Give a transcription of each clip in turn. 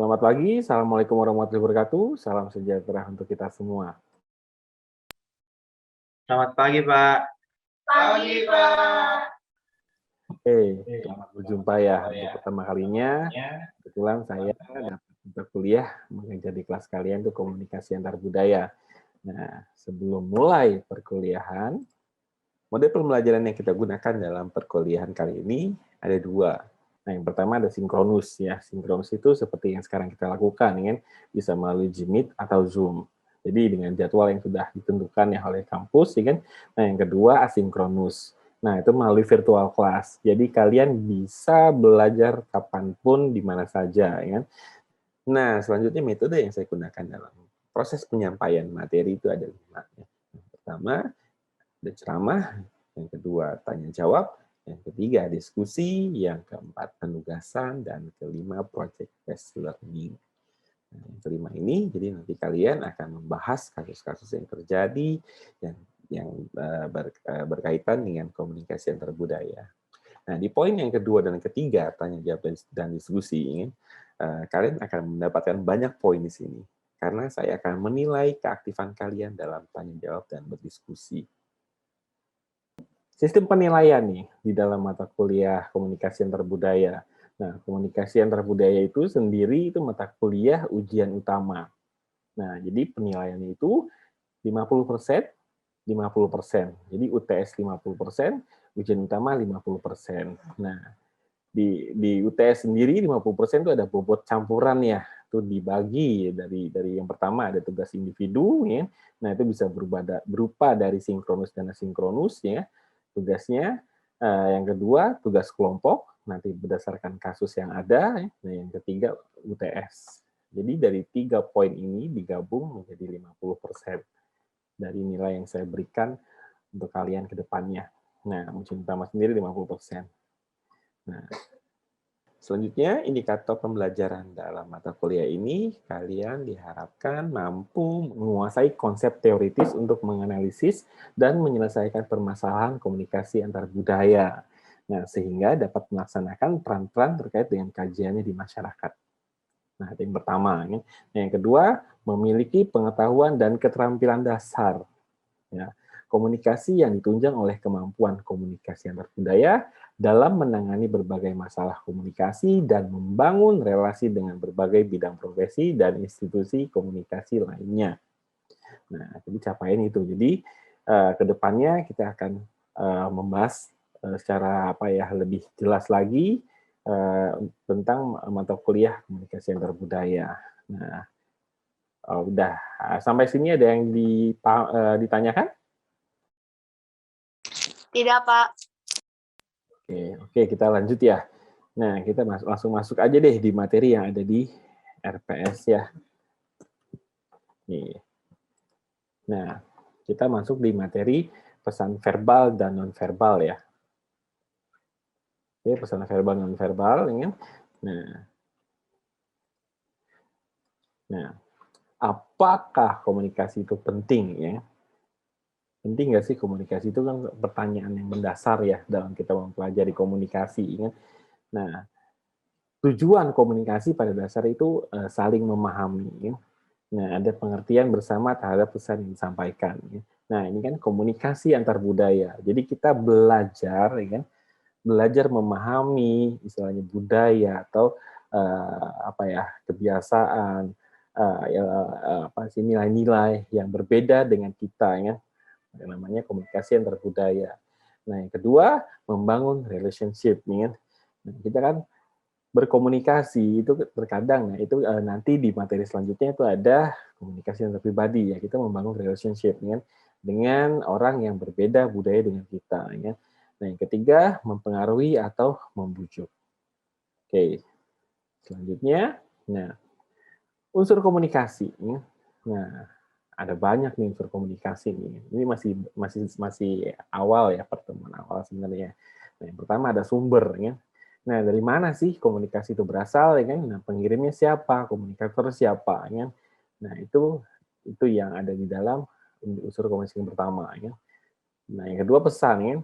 Selamat pagi, Assalamualaikum warahmatullahi wabarakatuh, salam sejahtera untuk kita semua. Selamat pagi, Pak. Pagi, Pak. Oke, selamat berjumpa ya. Untuk pertama kalinya, kebetulan saya dapat berkuliah mengajar di kelas kalian itu komunikasi antar budaya. Nah, sebelum mulai perkuliahan, model pembelajaran yang kita gunakan dalam perkuliahan kali ini ada dua. Nah, yang pertama ada sinkronus ya. Sinkronus itu seperti yang sekarang kita lakukan, ya, bisa melalui Jimit atau Zoom. Jadi dengan jadwal yang sudah ditentukan ya oleh kampus, ya kan. Nah, yang kedua asinkronus. Nah, itu melalui virtual class. Jadi kalian bisa belajar kapanpun, di mana saja, ya kan. Nah, selanjutnya metode yang saya gunakan dalam proses penyampaian materi itu ada 5. Yang pertama, ada ceramah. Yang kedua, tanya jawab. Yang ketiga, diskusi. Yang keempat, penugasan. Dan kelima, project-based learning. Nah, yang kelima ini, jadi nanti kalian akan membahas kasus-kasus yang terjadi yang berkaitan dengan komunikasi antar budaya. Nah, di poin yang kedua dan ketiga, tanya jawab dan diskusi, kalian akan mendapatkan banyak poin di sini. Karena saya akan menilai keaktifan kalian dalam tanya jawab dan berdiskusi. Sistem penilaian nih di dalam mata kuliah komunikasi antar budaya. Nah, komunikasi antar budaya itu sendiri itu mata kuliah ujian utama. Nah, jadi penilaiannya itu 50%, 50%. Jadi UTS 50%, ujian utama 50%. Nah, di UTS sendiri 50% itu ada bobot campuran ya. Itu dibagi dari yang pertama ada tugas individu ya. Nah, itu bisa berupa dari sinkronus dan asinkronus ya. Tugasnya yang kedua tugas kelompok nanti berdasarkan kasus yang ada. Nah, yang ketiga UTS. Jadi dari 3 poin ini digabung menjadi 50% dari nilai yang saya berikan untuk kalian ke depannya. Nah, ujian utama sendiri 50%. Nah, selanjutnya, indikator pembelajaran dalam mata kuliah ini, kalian diharapkan mampu menguasai konsep teoritis untuk menganalisis dan menyelesaikan permasalahan komunikasi antar budaya. Nah, sehingga dapat melaksanakan peran-peran terkait dengan kajiannya di masyarakat. Nah, itu yang pertama. Nah, yang kedua, memiliki pengetahuan dan keterampilan dasar. Ya, komunikasi yang ditunjang oleh kemampuan komunikasi antar budaya dalam menangani berbagai masalah komunikasi dan membangun relasi dengan berbagai bidang profesi dan institusi komunikasi lainnya. Nah, jadi capaian itu. Jadi ke depannya kita akan membahas secara lebih jelas lagi tentang mata kuliah komunikasi antar budaya. Nah, udah sampai sini ada yang ditanyakan? Tidak, Pak. Oke, kita lanjut ya. Nah, kita langsung masuk aja deh di materi yang ada di RPS ya. Nih. Nah, kita masuk di materi pesan verbal dan nonverbal ya. Oke, pesan verbal dan nonverbal, ya. Nah, apakah komunikasi itu penting ya? Penting nggak sih komunikasi itu kan pertanyaan yang mendasar ya dalam kita mempelajari komunikasi. Ya. Nah, tujuan komunikasi pada dasar itu saling memahami. Ya. Nah, ada pengertian bersama terhadap pesan yang disampaikan. Ya. Nah, ini kan komunikasi antar budaya. Jadi kita belajar, ya kan, belajar memahami istilahnya budaya atau kebiasaan, nilai-nilai yang berbeda dengan kita, ya. Yang namanya komunikasi antar budaya. Nah, yang kedua, membangun relationship. Ya. Nah, kita kan berkomunikasi itu terkadang, nah itu nanti di materi selanjutnya itu ada komunikasi antar pribadi ya, kita membangun relationship ya, dengan orang yang berbeda budaya dengan kita ya. Nah, yang ketiga mempengaruhi atau membujuk. Oke, selanjutnya, nah unsur komunikasi ya. Nah, ada banyak nih unsur komunikasi nih. Ini masih awal ya, pertemuan awal sebenarnya. Nah, yang pertama ada sumber ya. Nah, dari mana sih komunikasi itu berasal ya kan? Nah, pengirimnya siapa, komunikator siapa ya. Nah, itu yang ada di dalam unsur komunikasi yang pertama ya. Nah, yang kedua pesan ya.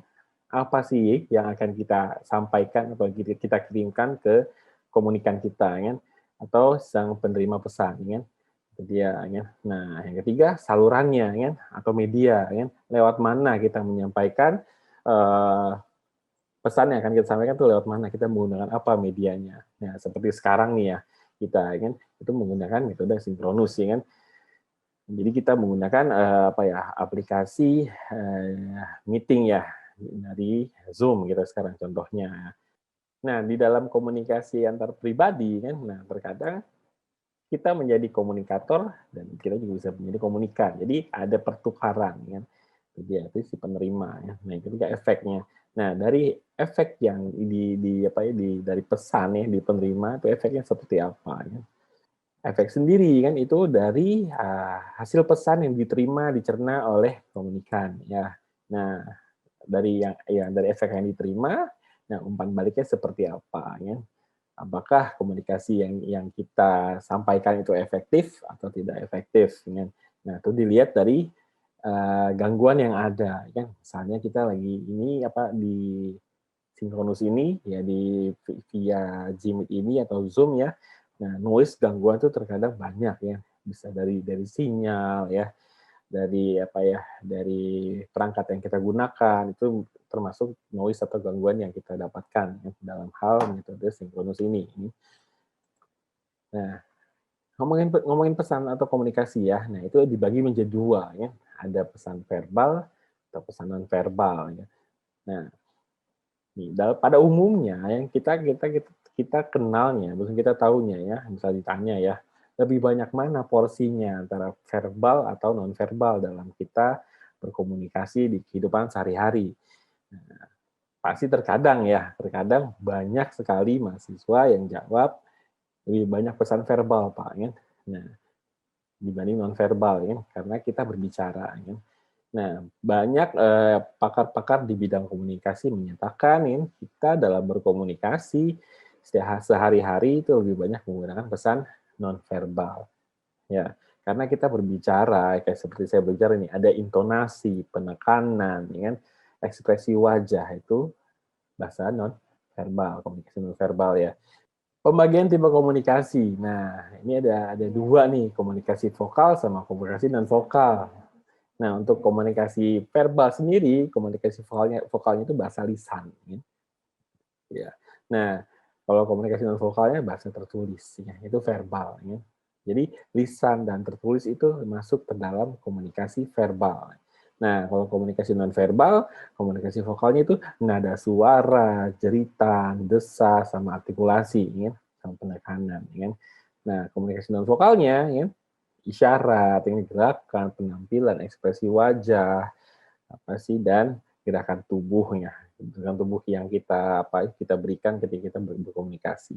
Apa sih yang akan kita sampaikan atau kita kirimkan ke komunikan kita ya. atau sang penerima pesan, ya. Itu dia, ya. Nah, yang ketiga salurannya, ya, atau media, ya. Lewat mana kita menyampaikan pesan yang akan kita sampaikan tuh lewat mana, kita menggunakan apa medianya. Nah, seperti sekarang nih ya, kita kan itu menggunakan metode sinkronus, ya kan. Jadi kita menggunakan aplikasi meeting ya dari Zoom gitu sekarang contohnya. Nah, di dalam komunikasi antar pribadi kan, nah terkadang kita menjadi komunikator dan kita juga bisa menjadi komunikan. Jadi ada pertukaran kan. Itu si penerima ya. Nah, itu juga efeknya. Nah, dari efek yang dari pesan ya di penerima itu efeknya seperti apa ya. Efek sendiri kan itu dari hasil pesan yang diterima dicerna oleh komunikan ya. Nah, dari efek yang diterima, nah umpan baliknya seperti apa ya. Apakah komunikasi yang kita sampaikan itu efektif atau tidak efektif ya. Nah, itu dilihat dari gangguan yang ada kan. Misalnya kita lagi di sinkronus ini ya via Gmeet ini atau Zoom ya. Nah, noise gangguan itu terkadang banyak ya. Bisa dari sinyal ya, dari perangkat yang kita gunakan itu termasuk noise atau gangguan yang kita dapatkan ya, dalam hal metode sinkronus ini. Nah, ngomongin pesan atau komunikasi ya. Nah, itu dibagi menjadi dua ya. Ada pesan verbal atau pesan non verbal ya. Nah, pada umumnya yang kita kenalnya, maksudnya kita tahunya ya, misal ditanya ya, lebih banyak mana porsinya antara verbal atau non verbal dalam kita berkomunikasi di kehidupan sehari-hari. Nah, pasti terkadang banyak sekali mahasiswa yang jawab lebih banyak pesan verbal, Pak, ya. Nah, dibanding non verbal ya, karena kita berbicara ya. Nah, banyak pakar-pakar di bidang komunikasi menyatakan kita dalam berkomunikasi sehari-hari itu lebih banyak menggunakan pesan nonverbal. Ya, karena kita berbicara kayak seperti saya berbicara ini ada intonasi, penekanan, ya kan, ekspresi wajah itu bahasa nonverbal, komunikasi nonverbal ya. Pembagian tipe komunikasi. Nah, ini ada dua nih, komunikasi vokal sama komunikasi non vokal. Nah, untuk komunikasi verbal sendiri, komunikasi vokalnya itu bahasa lisan. Ya. Nah, kalau komunikasi non vokalnya bahasa tertulis, ya, itu verbal. Ya. Jadi lisan dan tertulis itu masuk ke dalam komunikasi verbal. Nah, kalau komunikasi non verbal, komunikasi vokalnya itu nada suara, jeritan, desas, sama artikulasi, ya, sama penekanan. Ya. Nah, komunikasi non vokalnya, ya, isyarat, ini gerakan, penampilan, ekspresi wajah, dan gerakan tubuhnya, gerakan tubuh yang kita berikan ketika kita berkomunikasi.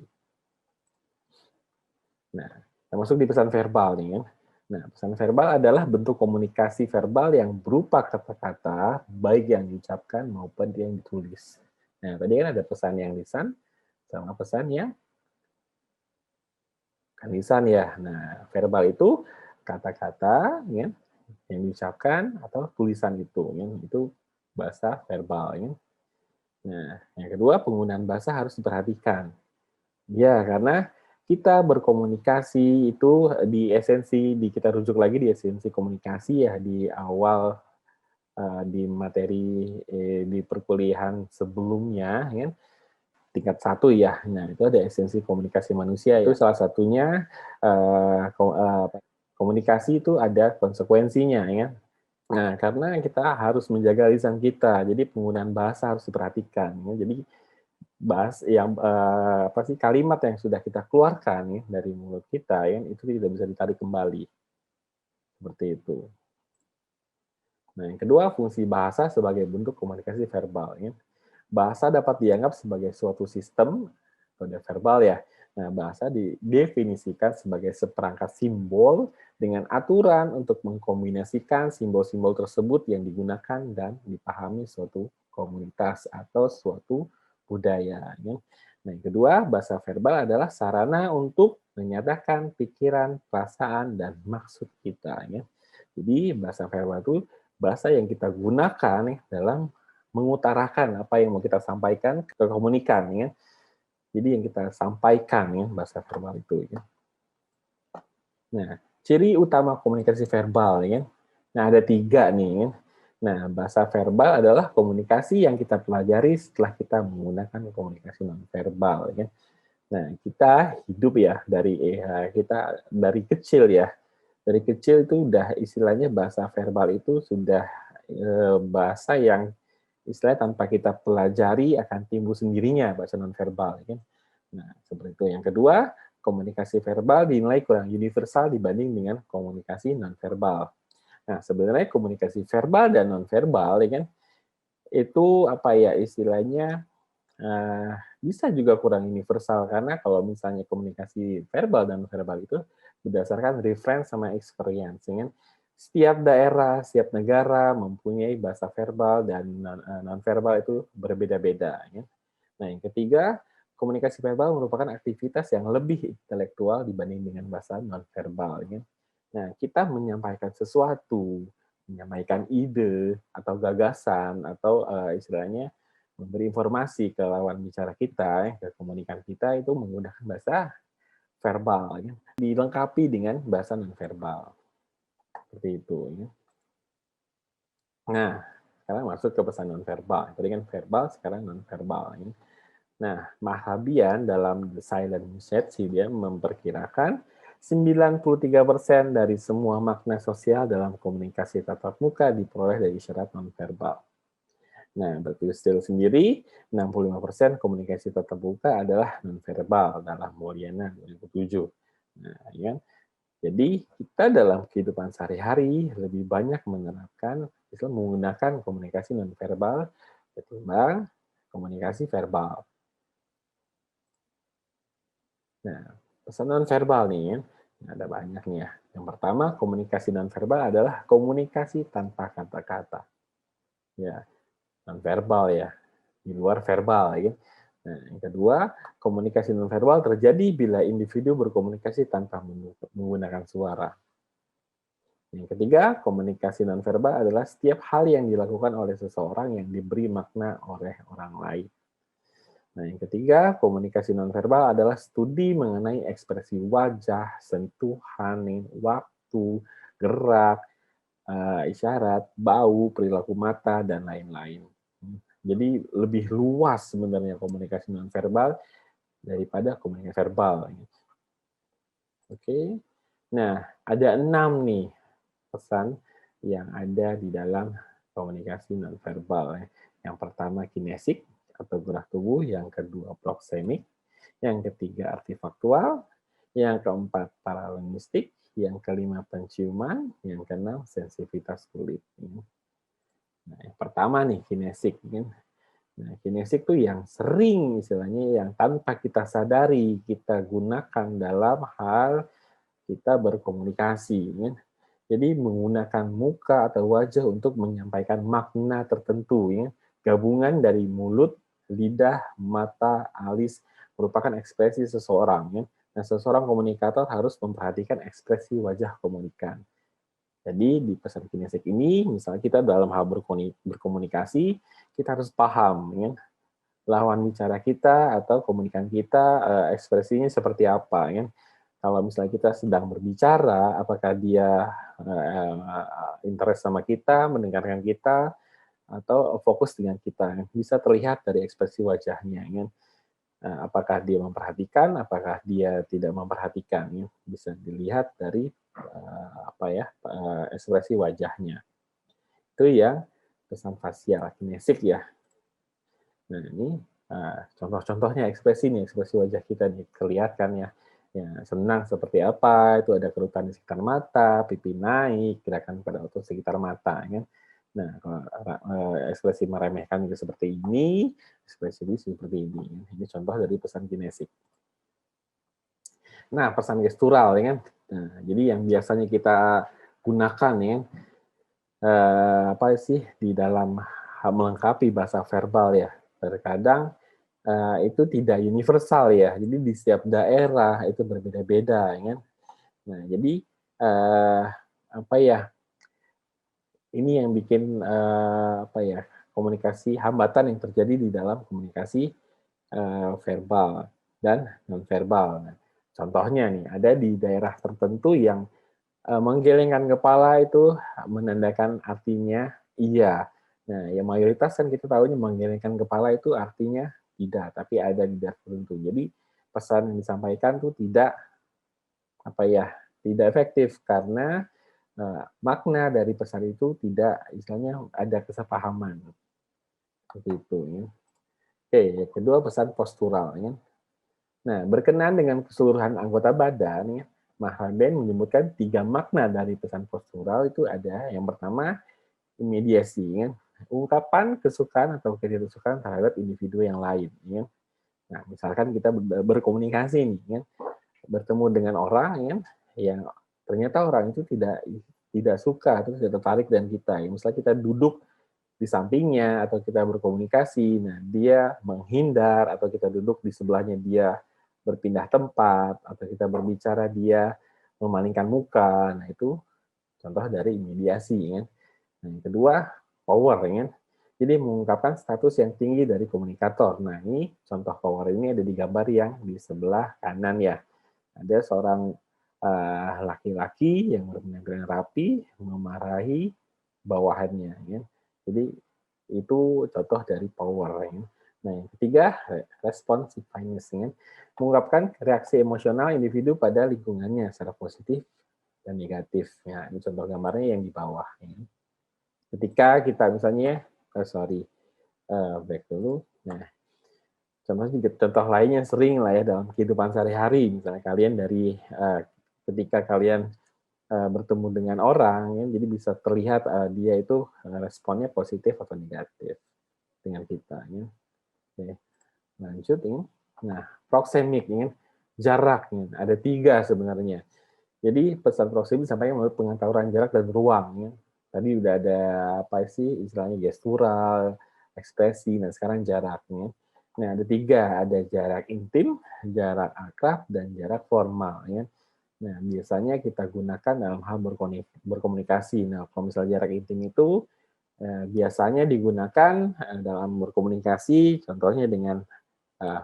Nah, termasuk di pesan verbal nih kan. Nah, pesan verbal adalah bentuk komunikasi verbal yang berupa kata-kata baik yang diucapkan maupun yang ditulis. Nah, tadi kan ada pesan yang lisan sama pesan yang kan lisan ya. Nah, verbal itu kata-kata ya, yang diucapkan atau tulisan itu ya, itu bahasa verbal ya. Nah, yang kedua penggunaan bahasa harus diperhatikan. Ya, karena kita berkomunikasi itu kita rujuk lagi di esensi komunikasi ya di awal di materi di perkuliahan sebelumnya ya, tingkat 1 ya. Nah, itu ada esensi komunikasi manusia ya. Itu salah satunya komunikasi itu ada konsekuensinya ya. Nah, karena kita harus menjaga lisan kita, jadi penggunaan bahasa harus diperhatikan. Ya. Jadi kalimat yang sudah kita keluarkan ya, dari mulut kita ya, itu tidak bisa ditarik kembali. Seperti itu. Nah, yang kedua, fungsi bahasa sebagai bentuk komunikasi verbal. Ya. Bahasa dapat dianggap sebagai suatu sistem kode verbal ya. Nah, bahasa didefinisikan sebagai seperangkat simbol dengan aturan untuk mengkombinasikan simbol-simbol tersebut yang digunakan dan dipahami suatu komunitas atau suatu budaya. Ya. Nah, yang kedua, bahasa verbal adalah sarana untuk menyatakan pikiran, perasaan, dan maksud kita. Ya. Jadi, bahasa verbal itu bahasa yang kita gunakan ya, dalam mengutarakan apa yang mau kita sampaikan ke komunikan. Ya. Jadi yang kita sampaikan ya bahasa verbal itu. Ya. Nah, ciri utama komunikasi verbal, ya kan? Nah, ada 3 nih, kan? Nah, bahasa verbal adalah komunikasi yang kita pelajari setelah kita menggunakan komunikasi nonverbal, ya kan? Nah, kita hidup ya kita dari kecil ya. Dari kecil itu udah istilahnya bahasa verbal itu sudah bahasa yang istilahnya tanpa kita pelajari akan timbul sendirinya bahasa nonverbal, ya kan? Nah, seperti itu. Yang kedua, komunikasi verbal dinilai kurang universal dibanding dengan komunikasi nonverbal. Nah, sebenarnya komunikasi verbal dan nonverbal, ya kan, itu apa ya istilahnya bisa juga kurang universal karena kalau misalnya komunikasi verbal dan verbal itu berdasarkan reference sama experience, ya kan? Setiap daerah, setiap negara mempunyai bahasa verbal dan non-verbal itu berbeda-beda, ya. Nah, yang ketiga, komunikasi verbal merupakan aktivitas yang lebih intelektual dibanding dengan bahasa non-verbal, ya. Nah, kita menyampaikan sesuatu, menyampaikan ide atau gagasan atau istilahnya memberi informasi ke lawan bicara kita, ya, ke komunikan kita itu menggunakan bahasa verbal, ya. Dilengkapi dengan bahasa non-verbal. Seperti itu, ya. Nah, sekarang masuk ke pesan non-verbal. Tadi kan verbal, sekarang non-verbal, ya. Nah, Mahabian dalam The Silent Message dia memperkirakan 93% dari semua makna sosial dalam komunikasi tatap muka diperoleh dari isyarat nonverbal. Nah, Berpustil sendiri, 65% komunikasi tatap muka adalah nonverbal dalam Mulyana 2007. Nah, ya. Jadi, kita dalam kehidupan sehari-hari lebih banyak menggunakan komunikasi nonverbal ketimbang komunikasi verbal. Nah, pesan nonverbal nih, ya. Nah, ada banyak nih ya. Yang pertama, komunikasi nonverbal adalah komunikasi tanpa kata-kata. Ya, nonverbal ya, di luar verbal, ya. Nah, yang kedua, komunikasi nonverbal terjadi bila individu berkomunikasi tanpa menggunakan suara. Yang ketiga, komunikasi nonverbal adalah setiap hal yang dilakukan oleh seseorang yang diberi makna oleh orang lain. Nah, yang ketiga, komunikasi nonverbal adalah studi mengenai ekspresi wajah, sentuhan, waktu, gerak, isyarat, bau, perilaku mata, dan lain-lain. Jadi lebih luas sebenarnya komunikasi nonverbal daripada komunikasi verbal. Oke. Nah, ada 6 nih pesan yang ada di dalam komunikasi nonverbal. Yang pertama kinesik atau gerak tubuh, yang kedua proksemik, yang ketiga artifaktual, yang keempat paralinguistik, yang kelima penciuman, yang keenam sensitivitas kulit. Nah, yang pertama nih kinesik. Nah, kinesik tuh yang sering istilahnya yang tanpa kita sadari kita gunakan dalam hal kita berkomunikasi. Jadi menggunakan muka atau wajah untuk menyampaikan makna tertentu, ya. Gabungan dari mulut, lidah, mata, alis merupakan ekspresi seseorang, ya. Nah, seseorang komunikator harus memperhatikan ekspresi wajah komunikan. Jadi di pesan kinesik ini, misalnya kita dalam hal berkomunikasi, kita harus paham, ya, lawan bicara kita atau komunikan kita ekspresinya seperti apa, ya. Kalau misalnya kita sedang berbicara, apakah dia interest sama kita, mendengarkan kita, atau fokus dengan kita. Bisa terlihat dari ekspresi wajahnya. Ya. Apakah dia memperhatikan, apakah dia tidak memperhatikan. Ya. Bisa dilihat dari ekspresi wajahnya. Itu ya pesan fasial kinesik ya. Nah ini contoh-contohnya ekspresi wajah kita nih kelihatan ya. Ya, senang seperti apa, itu ada kerutan di sekitar mata, pipi naik, gerakan pada otot sekitar mata. Ya. Nah, kalau ekspresi meremehkan juga seperti ini, ekspresi seperti ini. Ini contoh dari pesan kinesik. Nah, pesan gestural, ya kan. Nah, jadi yang biasanya kita gunakan ya, apa sih di dalam melengkapi bahasa verbal ya. Terkadang itu tidak universal ya. Jadi di setiap daerah itu berbeda-beda, ya. Nah, jadi apa ya? Ini yang bikin komunikasi hambatan yang terjadi di dalam komunikasi verbal dan nonverbal. Nah, contohnya nih, ada di daerah tertentu yang menggelengkan kepala itu menandakan artinya iya. Nah, yang mayoritas kan kita tahunya menggelengkan kepala itu artinya tidak, tapi ada di daerah tertentu. Jadi pesan yang disampaikan tuh tidak tidak efektif karena makna dari pesan itu tidak, istilahnya ada kesepahaman seperti itu. Ya. Oke, yang kedua pesan postural. Ya. Nah, berkenaan dengan keseluruhan anggota badan, ya, Mahaben menyebutkan 3 makna dari pesan postural itu ada. Yang pertama, mediasi, ya. Ungkapan kesukaan atau ketidaksukaan terhadap individu yang lain. Ya. Nah, misalkan kita berkomunikasi nih, ya, bertemu dengan orang ya, yang ternyata orang itu tidak suka atau tidak tertarik dengan kita. Ya. Misalnya kita duduk di sampingnya atau kita berkomunikasi, nah dia menghindar atau kita duduk di sebelahnya dia berpindah tempat atau kita berbicara dia memalingkan muka. Nah, itu contoh dari mediasi ya. Nah, yang kedua power ya. Jadi mengungkapkan status yang tinggi dari komunikator. Nah, ini contoh power ini ada di gambar yang di sebelah kanan ya. Ada seorang laki-laki yang berpenampilan rapi memarahi bawahannya ya. Jadi itu contoh dari power ya. Nah, yang ketiga responsiveness ya. Mengungkapkan reaksi emosional individu pada lingkungannya secara positif dan negatif. Ya, ini contoh gambarnya yang di bawah ya. Ketika kita misalnya back dulu. Nah, contoh lainnya sering lah ya dalam kehidupan sehari-hari. Misalnya kalian dari ketika kalian bertemu dengan orang, ya, jadi bisa terlihat dia itu responnya positif atau negatif dengan kita. Ya. Oke, lanjut ini. Nah, proxemic ini jarak. Ya. Ada 3 sebenarnya. Jadi pesan proxemic disampaikan melalui pengetahuan jarak dan ruang. Ya. Tadi udah ada apa sih istilahnya gestural, ekspresi, nah sekarang jaraknya. Nah, ada 3, ada jarak intim, jarak akrab, dan jarak formal. Ya. Nah, biasanya kita gunakan dalam hal berkomunikasi. Nah, kalau misalnya jarak intim itu biasanya digunakan dalam berkomunikasi, contohnya dengan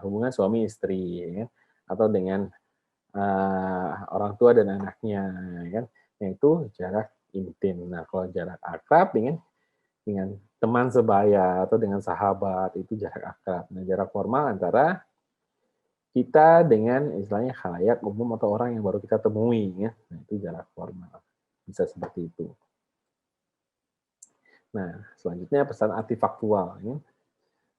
hubungan suami istri, ya, atau dengan orang tua dan anaknya, ya kan? Yaitu jarak intim. Nah, kalau jarak akrab dengan teman sebaya atau dengan sahabat itu jarak akrab. Nah, jarak formal antara kita dengan istilahnya khalayak umum atau orang yang baru kita temui ya. Nah, itu jarak formal. Bisa seperti itu. Nah, selanjutnya pesan artifaktual ya.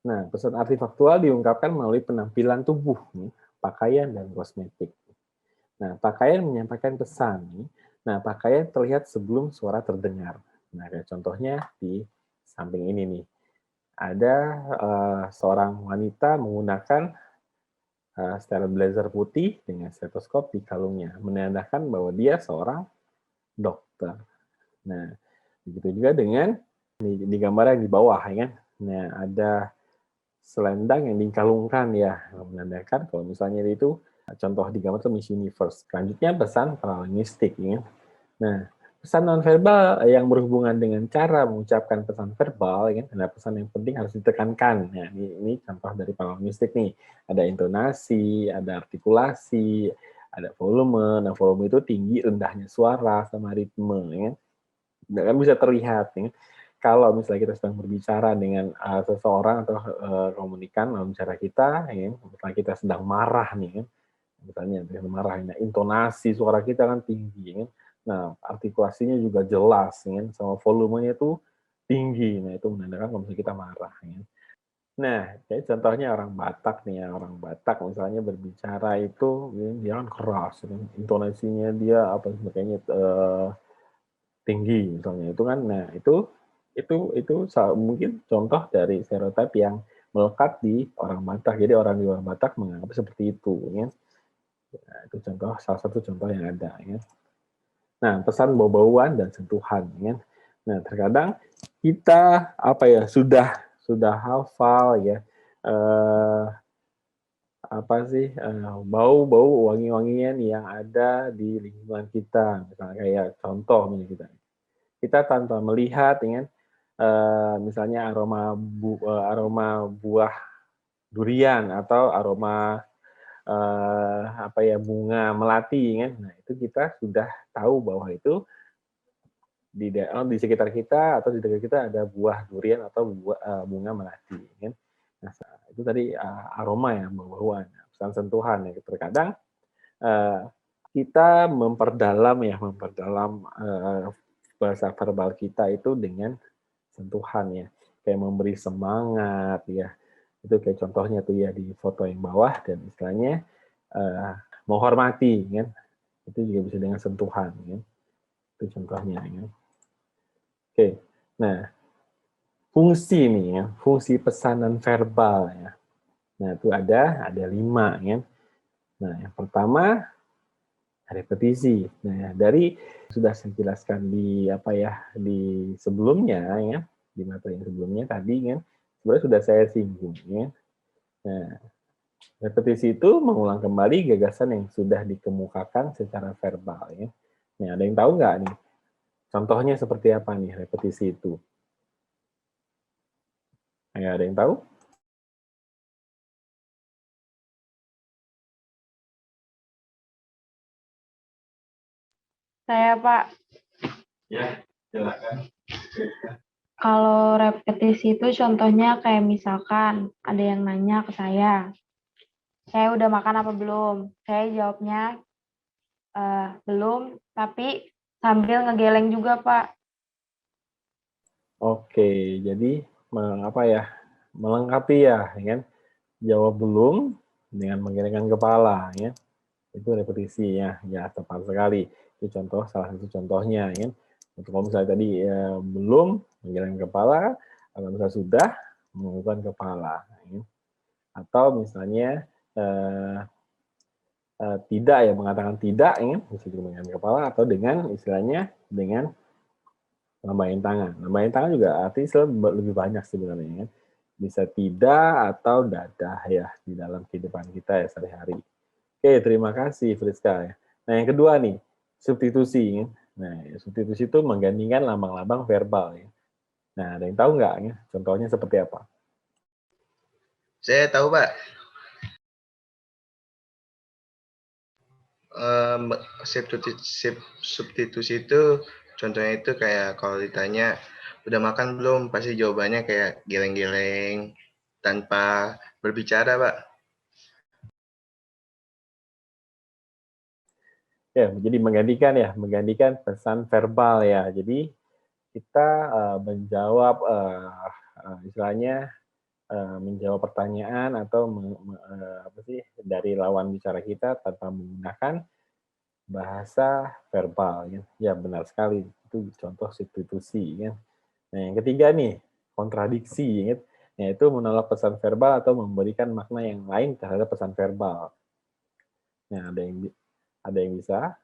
Nah, pesan artifaktual diungkapkan melalui penampilan tubuh, ya, pakaian dan kosmetik. Nah, pakaian menyampaikan pesan. Ya. Nah, pakaian terlihat sebelum suara terdengar. Nah, kayak contohnya di samping ini nih. Ada seorang wanita menggunakan setelan blazer putih dengan stetoskop di kalungnya, menandakan bahwa dia seorang dokter. Nah, begitu juga dengan di gambar yang di bawah, ya kan? Nah, ada selendang yang dikalungkan ya, menandakan kalau misalnya itu contoh di gambar itu Miss Universe. Selanjutnya pesan paralelistik, ya. Nah, pesan nonverbal yang berhubungan dengan cara mengucapkan pesan verbal, ya, ada pesan yang penting harus ditekankan. Nah, ini contoh dari paralelistik nih. Ada intonasi, ada artikulasi, ada volume. Nah, volume itu tinggi, rendahnya suara, sama ritme. Ya. Nah, kan bisa terlihat. Ya. Kalau misalnya kita sedang berbicara dengan seseorang atau komunikan lawan bicara kita, ya, misalnya kita sedang marah nih, misalnya marah, nah, intonasi suara kita kan tinggi, ya. Nah, artikulasinya juga jelas, ya, sama volumenya itu tinggi. Nah, itu menandakan kalau misalnya kita marah. Ya. Nah, kayak contohnya orang Batak nih ya, orang Batak misalnya berbicara itu ya, dia kan keras, ya. Intonasinya dia apa sebagainya tinggi misalnya itu kan. Nah, itu mungkin contoh dari stereotip yang melekat di orang Batak. Jadi orang di luar Batak menganggap seperti itu. Ya. Nah, itu salah satu contoh yang ada. Ya. Nah, pesan bau-bauan dan sentuhan. Ya. Nah, terkadang kita sudah hafal ya bau-bau wangi-wangian yang ada di lingkungan kita. Misalnya kayak contoh nih kita tanpa melihat, ya, misalnya aroma buah durian atau aroma apa ya, bunga melati kan. Nah, itu kita sudah tahu bahwa itu di sekitar kita atau di dekat kita ada buah durian atau bunga melati kan. Nah, itu tadi aroma ya, bau-bauan, pesan sentuhan ya. Terkadang kita memperdalam bahasa verbal kita itu dengan sentuhan ya, kayak memberi semangat ya. Itu kayak contohnya tuh ya di foto yang bawah, dan istilahnya menghormati kan. Itu juga bisa dengan sentuhan kan. Itu contohnya kan. Oke. Nah, fungsi nih ya, fungsi pesanan verbal ya. Nah, itu ada 5 kan. Nah, yang pertama repetisi. Nah, dari sudah saya jelaskan di di sebelumnya ya, di materi yang sebelumnya tadi kan, sebenarnya sudah saya singgung ya. Nah, repetisi itu mengulang kembali gagasan yang sudah dikemukakan secara verbal ya. Nah, ada yang tahu nggak nih? Contohnya seperti apa nih repetisi itu? Ada yang tahu? Saya, Pak. Ya, silakan. Kalau repetisi itu contohnya kayak misalkan ada yang nanya ke saya udah makan apa belum? Saya jawabnya belum, tapi sambil ngegeleng juga, Pak. Oke, jadi melengkapi ya kan? Jawab belum dengan menggelengkan kepala ya. Itu repetisi ya, tepat sekali. Itu salah satu contohnya ya. Untuk kalau misalnya tadi belum menggelengkan kepala, atau misalnya sudah menundukkan kepala ya. Atau misalnya tidak ya, mengatakan tidak ya, bisa juga menggelengkan kepala, atau dengan istilahnya dengan lambaian tangan. Lambaian tangan juga artinya lebih banyak sebenarnya ya. Bisa tidak atau dadah ya di dalam kehidupan kita ya sehari-hari. Oke, terima kasih Friska ya. Nah, yang kedua nih, substitusi. Nah, substitusi itu menggantikan lambang-lambang verbal ya. Nah, ada yang tahu nggak ya? Contohnya seperti apa? Saya tahu, Pak. Substitusi itu contohnya itu kayak kalau ditanya udah makan belum, pasti jawabannya kayak geleng-geleng tanpa berbicara, Pak. Ya, jadi menggantikan pesan verbal ya. Jadi kita menjawab istilahnya menjawab pertanyaan atau dari lawan bicara kita tanpa menggunakan bahasa verbal ya. Ya, benar sekali. Itu contoh substitusi ya. Nah, yang ketiga nih, kontradiksi ya. Yaitu menolak pesan verbal atau memberikan makna yang lain terhadap pesan verbal. Nah, ada yang bisa?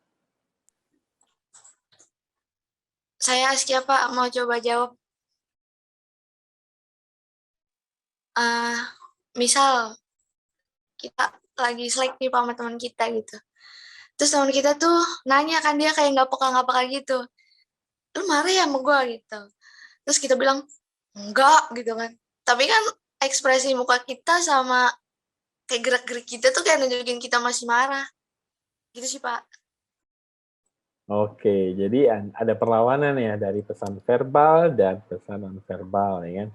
Saya Askia, Pak, mau coba jawab. Misal kita lagi selek nih sama teman kita gitu. Terus teman kita tuh nanya kan, dia kayak nggak peka gitu. Lu marah ya sama gue gitu. Terus kita bilang, enggak gitu kan. Tapi kan ekspresi muka kita sama kayak gerak-gerik kita tuh kayak nunjukin kita masih marah. Gitu sih, Pak. Oke, jadi ada perlawanan ya dari pesan verbal dan pesan non-verbal ya kan.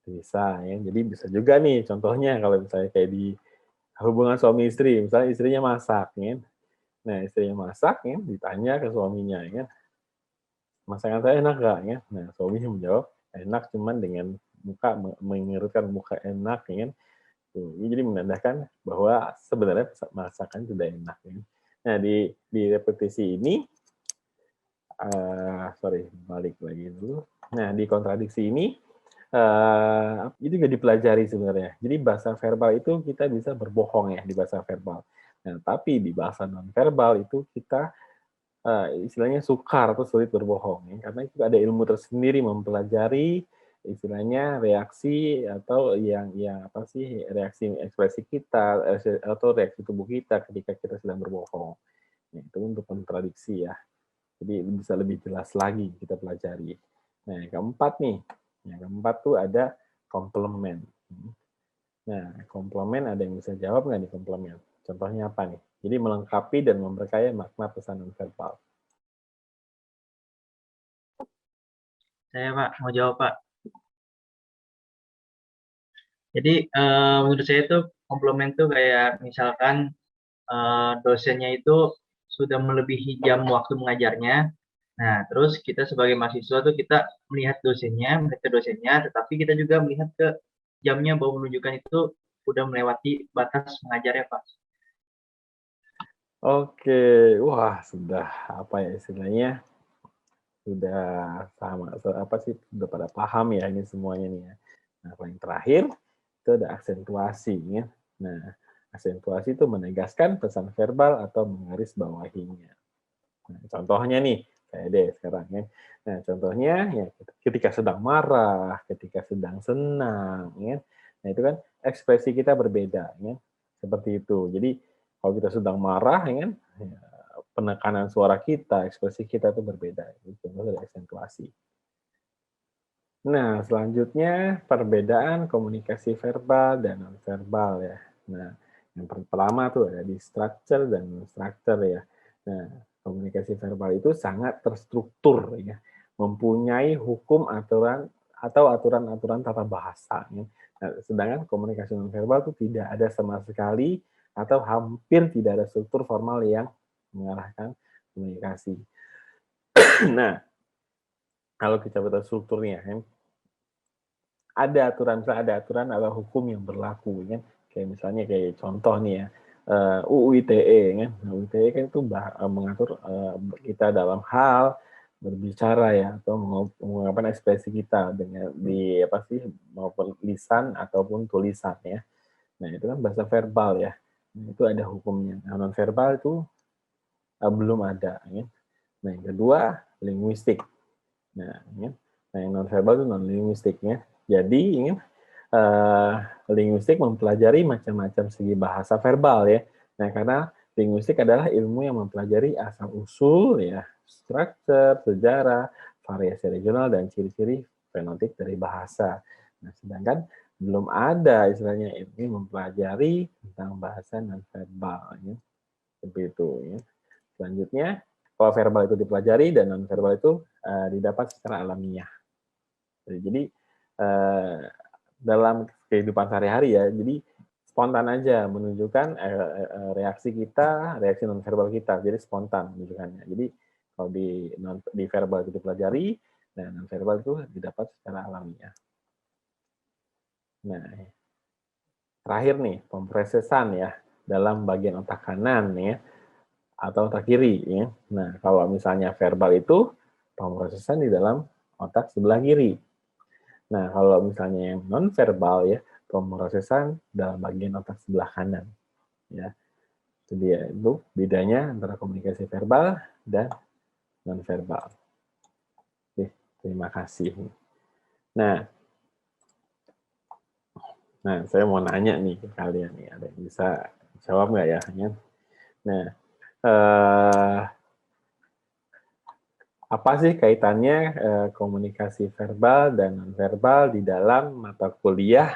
Bisa ya. Jadi bisa juga nih contohnya kalau misalnya kayak di hubungan suami istri, misalnya istrinya masak ya. Nah, istrinya masak ya, ditanya ke suaminya ya. Masakan saya enak gak ya? Nah, suaminya menjawab enak, cuman dengan muka mengerutkan muka enak ya kan. Jadi menandakan bahwa sebenarnya masakan sudah enak ya. Nah, di repetisi ini balik lagi dulu. Nah, di kontradiksi ini itu juga dipelajari sebenarnya. Jadi bahasa verbal itu kita bisa berbohong ya di bahasa verbal. Nah, tapi di bahasa non-verbal itu kita istilahnya sukar atau sulit berbohong ya. Karena itu ada ilmu tersendiri mempelajari istilahnya reaksi atau yang reaksi ekspresi kita atau reaksi tubuh kita ketika kita sedang berbohong. Nah, itu untuk kontradiksi ya. Jadi bisa lebih jelas lagi kita pelajari. Nah, yang keempat nih. Yang keempat tuh ada komplement. Nah, komplement ada yang bisa jawab nggak nih komplement? contohnya apa nih? Jadi melengkapi dan memperkaya makna pesan nonverbal. Saya Pak, mau jawab Pak. Jadi menurut saya itu komplement tuh kayak misalkan dosennya itu sudah melebihi jam waktu mengajarnya. Nah, terus kita sebagai mahasiswa tuh kita melihat ke dosennya, tetapi kita juga melihat ke jamnya bahwa menunjukkan itu udah melewati batas mengajarnya, Pak. Oke, wah sudah apa ya istilahnya, sudah sama apa sih, sudah pada paham ya ini semuanya nih ya. Nah, paling terakhir itu ada aksentuasi ya. Nah, aksentuasi itu menegaskan pesan verbal atau menggarisbawahinya. Nah, contohnya nih, kayak deh sekarang ya. Nah, contohnya ya ketika sedang marah, ketika sedang senang, ya. Nah, itu kan ekspresi kita berbeda, ya. Seperti itu. Jadi kalau kita sedang marah, ya, penekanan suara kita, ekspresi kita itu berbeda. Itu contoh dari aksentuasi. Nah, selanjutnya perbedaan komunikasi verbal dan nonverbal ya. Nah, yang pertama tuh ada di structure dan non-structure ya. Nah, komunikasi verbal itu sangat terstruktur ya, mempunyai hukum aturan atau aturan-aturan tata bahasa. Ya. Nah, sedangkan komunikasi nonverbal itu tidak ada sama sekali atau hampir tidak ada struktur formal yang mengarahkan komunikasi. Nah, kalau kita bicara strukturnya, ya, ada aturan, misalnya ada aturan atau hukum yang berlaku, ya. Kayak misalnya kayak contoh nih ya, UU ITE, kan? Nah, UU ITE kan itu mengatur kita dalam hal berbicara ya, atau mengungkapkan ekspresi kita dengan di apa sih, maupun lisan ataupun tulisan ya. Nah itu kan bahasa verbal ya, nah, itu ada hukumnya. Nah, non verbal itu belum ada. Ya. Nah yang kedua linguistik. Nah, ya. Nah yang non verbal itu non linguistiknya. Jadi ingin linguistik mempelajari macam-macam segi bahasa verbal ya. Nah, karena linguistik adalah ilmu yang mempelajari asal-usul ya, struktur, sejarah, variasi regional dan ciri-ciri fenotik dari bahasa. Nah, sedangkan belum ada istilahnya ilmu mempelajari tentang bahasa non-verbal ya. Seperti itu ya. Selanjutnya, kalau verbal itu dipelajari dan non-verbal itu didapat secara alamiah. Jadi dalam kehidupan sehari-hari ya, jadi spontan aja menunjukkan reaksi kita, reaksi nonverbal kita, jadi spontan menunjukkannya. Jadi kalau di verbal itu dipelajari, dan nonverbal itu didapat secara alamiah. Nah, terakhir nih pemrosesan ya dalam bagian otak kanan ya atau otak kiri ya. Nah, kalau misalnya verbal itu pemrosesan di dalam otak sebelah kiri. Nah, kalau misalnya yang non-verbal ya, pemrosesan dalam bagian otak sebelah kanan. Ya. Itu dia, itu bedanya antara komunikasi verbal dan non-verbal. Oke, terima kasih. Nah, saya mau nanya nih ke kalian nih, ada yang bisa jawab nggak ya? Nah, apa sih kaitannya komunikasi verbal dan non-verbal di dalam mata kuliah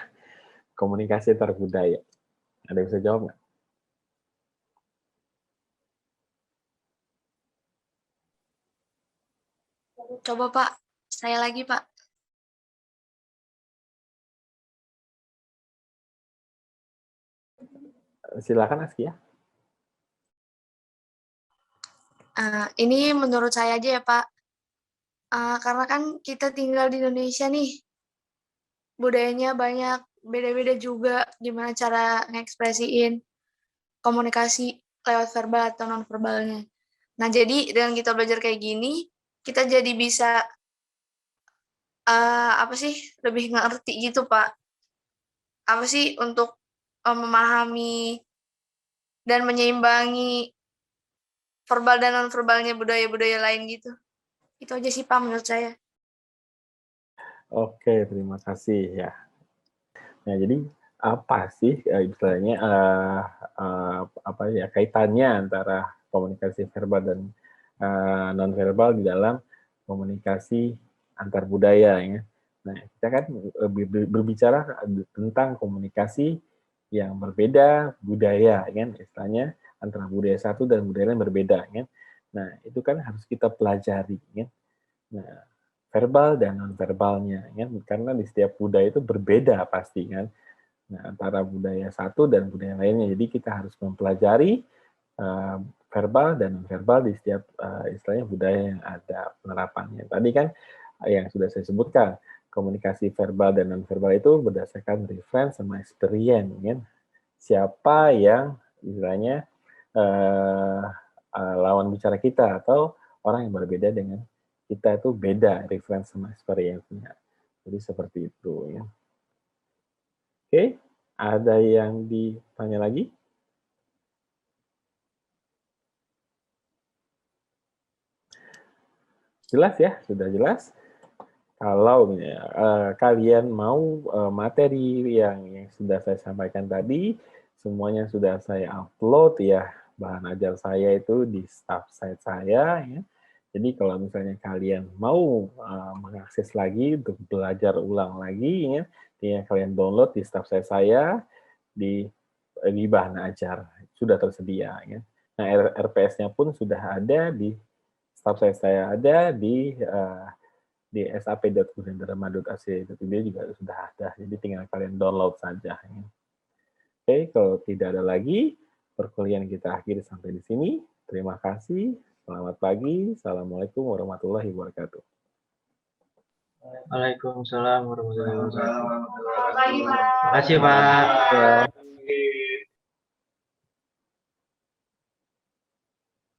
komunikasi antar budaya? Ada yang bisa jawab nggak? Coba Pak, saya lagi Pak. Silakan Askia. Ini menurut saya aja ya Pak. Karena kan kita tinggal di Indonesia nih, budayanya banyak, beda-beda juga gimana cara ngekspresiin komunikasi lewat verbal atau non-verbalnya. Nah, jadi dengan kita belajar kayak gini, kita jadi bisa lebih ngerti gitu, Pak. Apa sih untuk memahami dan menyeimbangi verbal dan non-verbalnya budaya-budaya lain gitu. Itu aja sih, Pak, menurut saya. Oke, terima kasih ya. Nah, jadi apa sih istilahnya apa ya kaitannya antara komunikasi verbal dan non-verbal di dalam komunikasi antar budaya ya. Nah, kita kan berbicara tentang komunikasi yang berbeda budaya, kan istilahnya antara budaya satu dan budaya lain berbeda, kan. Nah, itu kan harus kita pelajari, kan. Nah, verbal dan non-verbalnya, kan, karena di setiap budaya itu berbeda pasti, kan. Nah, antara budaya satu dan budaya lainnya. Jadi kita harus mempelajari verbal dan non-verbal di setiap istilahnya budaya yang ada penerapannya. Tadi kan yang sudah saya sebutkan, komunikasi verbal dan non-verbal itu berdasarkan reference sama experience, kan. Siapa yang istilahnya lawan bicara kita atau orang yang berbeda dengan kita itu beda reference sama experience-nya. Jadi seperti itu, ya. Oke, ada yang ditanya lagi? Jelas ya, sudah jelas. Kalau kalian mau materi yang sudah saya sampaikan tadi, semuanya sudah saya upload ya, bahan ajar saya itu di staff site saya, ya. Jadi kalau misalnya kalian mau mengakses lagi untuk belajar ulang lagi, ya, tinggal kalian download di staff site saya di bahan ajar, sudah tersedia, ya. Nah, RPS-nya pun sudah ada di staff site saya, ada di sap.gunadarma.ac.id juga sudah ada. Jadi tinggal kalian download saja. Oke, kalau tidak ada lagi, perkuliahan kita akhiri sampai di sini. Terima kasih. Selamat pagi. Assalamualaikum warahmatullahi wabarakatuh. Waalaikumsalam warahmatullahi wabarakatuh. Selamat pagi, Pak. Terima kasih, Pak. Ya.